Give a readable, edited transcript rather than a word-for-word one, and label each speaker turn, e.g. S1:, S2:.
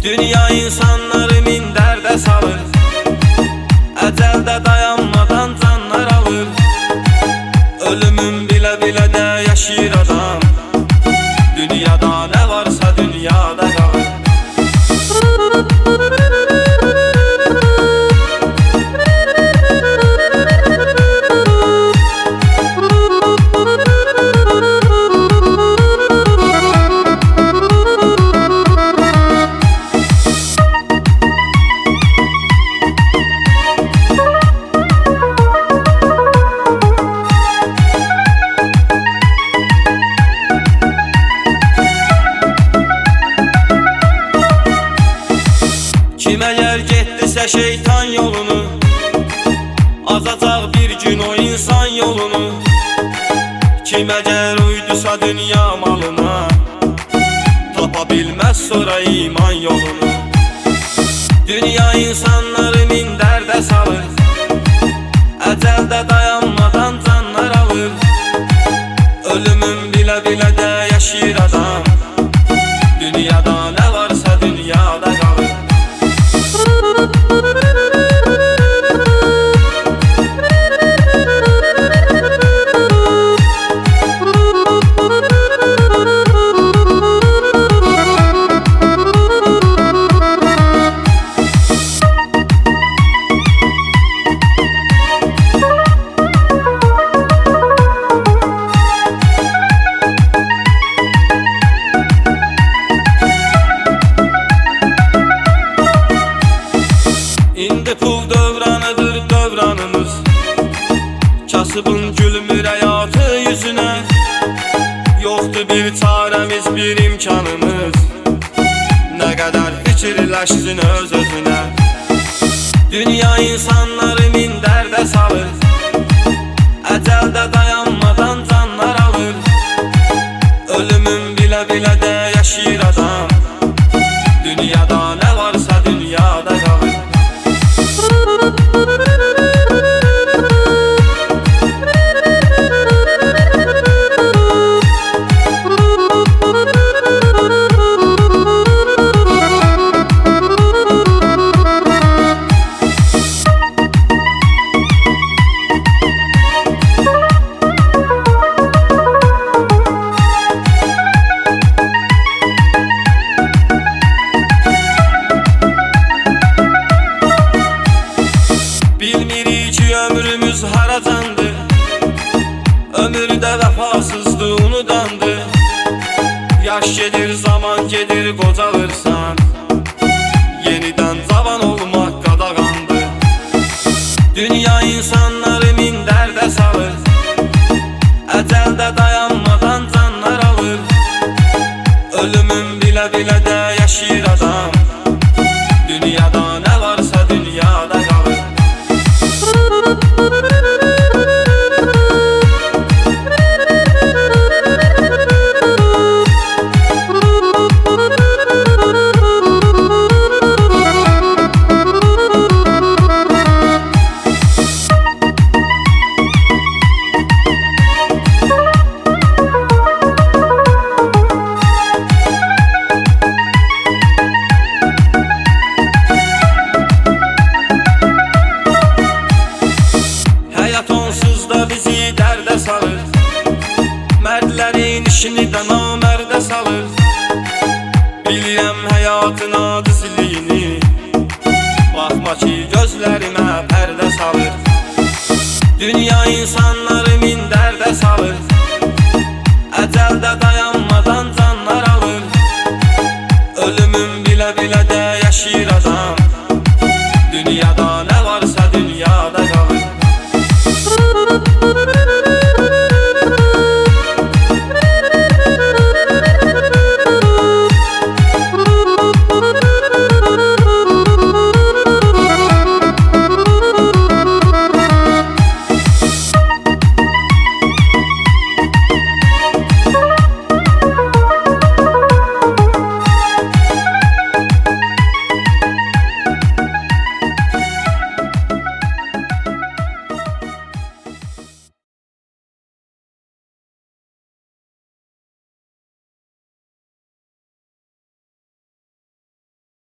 S1: Dünya insanları min dərdə salır, əcəldə dayanmadan canlar alır. Ölümün bilə-bilə də yaşayır adam, dünyada nə varsa dünyada qalır. Kim əgər getdisə şeytan yolunu, azacaq bir gün o insan yolunu. Kim əgər uydusa dünya malına, tapa bilməz sonra iman yolunu. Dünya insanları min dərdə salır, əcəldə dayanmadan canlar alır. Ölümün bilə-bilə də yaşayır adam, dünyada nə varsa dünyada qalır. İndi pul dövranıdır dövranımız, kasıbın gülmür həyatı yüzünə. Yoxdur bir çarəmiz, bir imkanımız, nə qədər fikirləşsin öz-özünə. Dünya insanları min dərdə salır, əcəldə dayanmadan canlar alır. Ölümün bilə-bilə də yaşayır adam, dünyada nə varsa dünyada qalır. Bilmirik ki ömrümüz haracandı, ömürdə vəfasızdı unudandı. Yaş gedir, zaman gedir, qocalırsan, yenidən cavan olmaq qadağandı. Dünya insanları min dərdə salır, əcəldə dayanmadan canlar alır. Ölümün bilə-bilə də yaşayır adam, dünyada nə varsa dünyada qalır. Həyat onsuz da bizi dərdə salır, mərdlərin işini də namərdə salır. Bilirəm həyatın acizliyini, baxma ki gözlərimə pərdə salır. Dünya insanları min dərdə salır, əcəldə dayanmadan canlar alır. Ölümün bilə-bilə də yaşayır